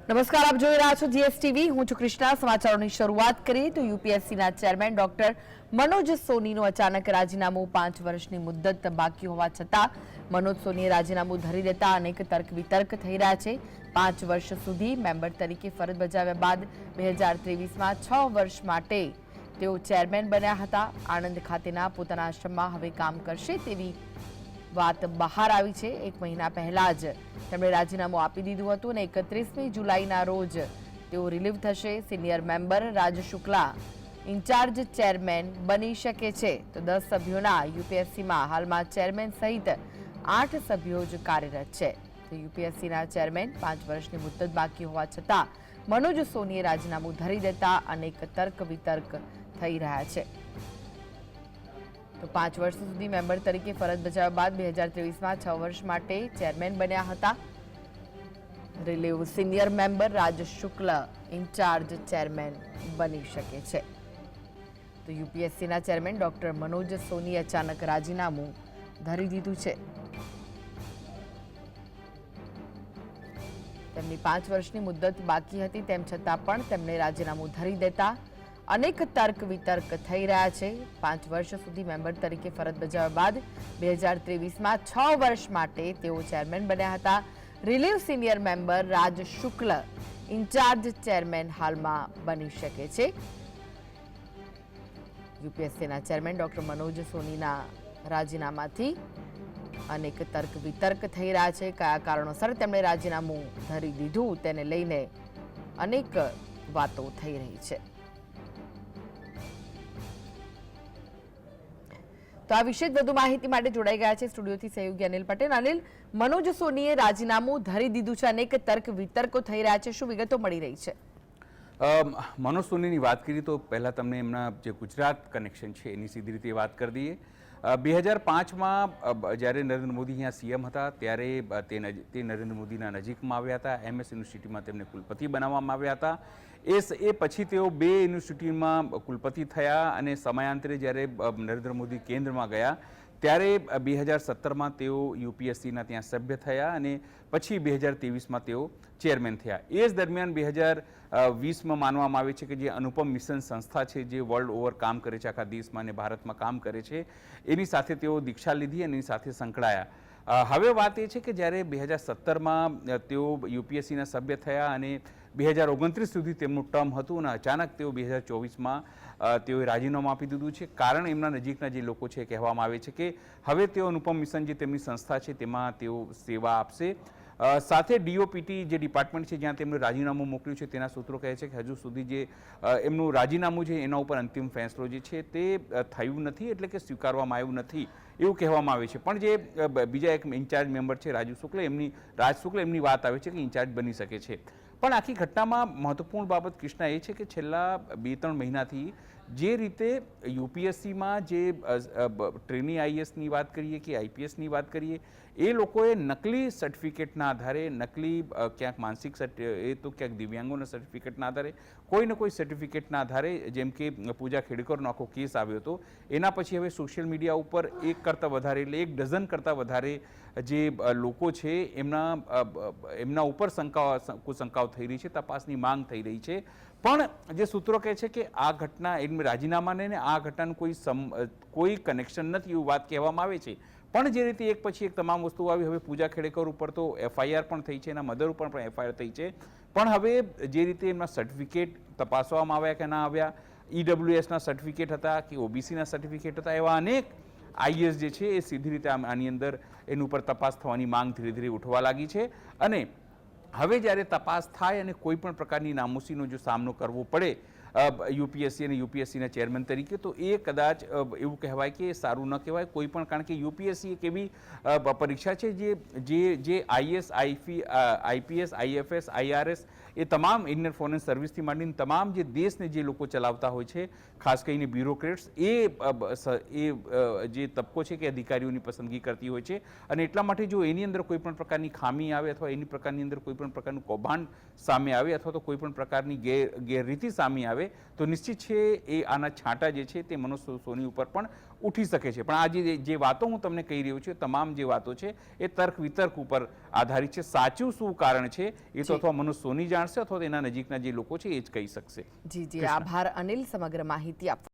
નમસ્કાર, આપ જોઈ રહ્યા છો જીએસટીવી. હું છું કૃષ્ણા. સમાચારોની શરૂઆત કરીએ તો યુપીએસસીના ચેરમેન ડોક્ટર મનોજ સોનીનું અચાનક રાજીનામું. 5 વર્ષની મુદ્દત બાકી હોવા છતાં મનોજ સોનીએ રાજીનામું ધરી દેતા અનેક તર્ક વિતર્ક થઈ રહ્યા છે. 5 વર્ષ સુધી મેમ્બર તરીકે ફરજ બજાવ્યા બાદ 2023માં 6 વર્ષ માટે તેઓ ચેરમેન બન્યા હતા. આણંદ ખાતેના પોતાના આશ્રમમાં હવે કામ કરશે તેવી વાત બહાર આવી છે. 1 મહિના પહેલા જ તેમણે રાજીનામું આપી દીધું હતું અને 31મી જુલાઈના રોજ તેઓ રિલીવ થશે. સિનિયર મેમ્બર રાજ શુક્લા ઇન્ચાર્જ ચેરમેન બની શકે છે. તો 10 સભ્યોના યુપીએસસીમાં હાલમાં ચેરમેન સહિત 8 સભ્યો જ કાર્યરત છે. તો યુપીએસસીના ચેરમેન 5 વર્ષની મુદ્દત બાકી હોવા છતાં મનોજ સોનીએ રાજીનામું ધરી દેતા અનેક તર્ક વિતર્ક થઈ રહ્યા છે. તો 5 વર્ષ સુધી મેમ્બર તરીકે ફરજ બજાવ્યા બાદ 2023માં 6 વર્ષ માટે ચેરમેન બન્યા હતા. રિલીવ સિનિયર મેમ્બર રાજ શુક્લ ઇન્ચાર્જ ચેરમેન બની શકે છે. તો યુપીએસસીના ચેરમેન ડોક્ટર મનોજ સોનીએ અચાનક રાજીનામું ધરી દીધું છે. તેમની 5 વર્ષની મુદ્દત બાકી હતી તેમ છતાં પણ તેમણે રાજીનામું ધરી દેતા અનેક તર્ક વિતર્ક થઈ રહ્યા છે. 5 વર્ષ સુધી મેમ્બર તરીકે ફરજ બજાવ્યા બાદ 2023માં 6 વર્ષ માટે તેઓ ચેરમેન બન્યા હતા. રિલીવ સિનિયર મેમ્બર રાજ શુક્લ ઇન્ચાર્જ ચેરમેન હાલમાં બની શકે છે. યુપીએસસીના ચેરમેન ડોક્ટર મનોજ સોનીના રાજીનામાથી અનેક તર્ક વિતર્ક થઈ રહ્યા છે. કયા કારણોસર તેમણે રાજીનામું ધરી દીધું તેને લઈને અનેક વાતો થઈ રહી છે. તો આ વિશે વધુ માહિતી માટે જોડાઈ ગયા છે સ્ટુડિયોથી સહયોગી અનિલ પટેલ. અનિલ, મનોજ સોનીએ રાજીનામું ધરી દીધું છે, અનેક તર્ક વિતર્કો થઈ રહ્યા છે, શું વિગતો મળી રહી છે? મનોજ સોનીની વાત કરીએ તો પહેલાં તમને એમના જે ગુજરાત કનેક્શન છે એની સીધી રીતે વાત કરી દઈએ. 2005માં જ્યારે નરેન્દ્ર મોદી અહીંયા સીએમ હતા ત્યારે તે નરેન્દ્ર મોદીના નજીકમાં આવ્યા હતા. એમએસ યુનિવર્સિટીમાં તેમને કુલપતિ બનાવવામાં આવ્યા હતા. એ પછી તેઓ 2 યુનિવર્સિટીમાં કુલપતિ થયા અને સમયાંતરે જ્યારે નરેન્દ્ર મોદી કેન્દ્રમાં ગયા ત્યારે 2017માં તેઓ યુપીએસસીના ત્યાં સભ્ય થયા અને પછી 2023માં તેઓ ચેરમેન થયા. એ જ દરમિયાન 2020માં માનવામાં આવે છે કે જે અનુપમ મિશન સંસ્થા છે જે વર્લ્ડ ઓવર કામ કરે છે, આખા દેશમાં અને ભારતમાં કામ કરે છે, એની સાથે તેઓ દીક્ષા લીધી અને એની સાથે સંકળાયા. હવે વાત એ છે કે જ્યારે 2017માં તેઓ યુપીએસસીના સભ્ય થયા અને 2029 સુધી તેમનું ટર્મ હતું અને અચાનક તેઓ 2024માં તેઓએ રાજીનામું આપી દીધું છે. કારણ એમના નજીકના જે લોકો છે કહેવામાં આવે છે કે હવે તેઓ અનુપમ મિશન જે તેમની સંસ્થા છે તેમાં તેઓ સેવા આપશે. સાથે ડીઓપીટી જે ડિપાર્ટમેન્ટ છે જ્યાં તેમનું રાજીનામું મોકલ્યું છે તેના સૂત્રો કહે છે કે હજુ સુધી જે એમનું રાજીનામું છે એના ઉપર અંતિમ ફેંસલો જે છે તે થયું નથી, એટલે કે સ્વીકારવામાં આવ્યું નથી એવું કહેવામાં આવે છે. પણ જે બીજા એક ઇન્ચાર્જ મેમ્બર છે રાજ શુક્લ એમની વાત આવે છે કે ઇન્ચાર્જ બની શકે છે. પણ આખી ઘટનામાં મહત્વપૂર્ણ બાબત કૃષ્ણા એ છે કે છેલ્લા 2-3 મહિનાથી જે રીતે યુપીએસસીમાં જે ટ્રેની આઈએસની વાત કરીએ કે આઈપીએસની વાત કરીએ એ લોકોએ નકલી સર્ટિફિકેટના આધારે, નકલી ક્યાંક માનસિક એ તો ક્યાંક દિવ્યાંગોના સર્ટિફિકેટના આધારે, કોઈને કોઈ સર્ટિફિકેટના આધારે, જેમ કે પૂજા ખેડકરનો આખો કેસ આવ્યો હતો એના પછી હવે સોશિયલ મીડિયા ઉપર 1 કરતાં વધારે એટલે 1 ડઝન કરતાં વધારે જે લોકો છે એમના ઉપર શંકાઓ થઈ રહી છે, તપાસની માંગ થઈ રહી છે. પણ જે સૂત્રો કહે છે કે આ ઘટના રાજીનામાને ને આ ઘટનાનું કોઈ કનેક્શન નથી એવું વાત કહેવામાં આવે છે. પણ જે રીતે એક પછી એક તમામ વસ્તુઓ આવી, હવે પૂજા ખેડેકર ઉપર તો એફઆઈઆર પણ થઈ છે, એના મધર ઉપર પણ એફઆઈઆર થઈ છે. પણ હવે જે રીતે એમના સર્ટિફિકેટ તપાસવામાં આવ્યા કે ના આવ્યા, ઈડબ્લ્યુએસના સર્ટિફિકેટ હતા કે ઓબીસીના સર્ટિફિકેટ હતા, એવા અનેક આઈએસ જે છે એ સીધી રીતે આની અંદર એની ઉપર તપાસ થવાની માંગ ધીરે ધીરે ઉઠવા લાગી છે. અને હવે જ્યારે તપાસ થાય અને કોઈ પણ પ્રકારની નામુસીનો જો સામનો કરવો પડે યુપીએસસી અને યુપીએસસીના ચેરમેન તરીકે, તો એ કદાચ એવું કહેવાય કે સારું ન કહેવાય કોઈ પણ. કારણ કે યુપીએસસી એક એવી પરીક્ષા છે જે આઈએસ, આઈપીએસ, આઈએફએસ, આઈઆરએસ એ તમામ ઇન્ડિયન ફોરેન સર્વિસથી માંડીને તમામ જે દેશને જે લોકો ચલાવતા હોય છે, ખાસ કરીને બ્યુરોક્રેટ્સ, એ જે તબકો છે કે અધિકારીઓની પસંદગી કરતી હોય છે. અને એટલા માટે જો એની અંદર કોઈ પણ પ્રકારની ખામી આવે અથવા એની પ્રકારની અંદર કોઈ પણ પ્રકારનું કૌભાંડ સામે આવે અથવા તો કોઈ પણ પ્રકારની ગેરરીતિ સામે આવે મળે તો નિશ્ચિત છે એ આના છાંટા જે છે તે મનોજ સોની ઉપર પણ ઉઠી શકે છે. પણ આ જે વાતો હું તમને કહી રહ્યો છું તમામ જે વાતો છે એ તર્ક વિતર્ક ઉપર આધારિત છે. સાચું શું કારણ છે એ તો અથવા મનોજ સોની જાણશે અથવા તો એના નજીકના જે લોકો છે એ જ કહી શકશે. જી જી, આભાર અનિલ સમગ્ર માહિતી આપવા.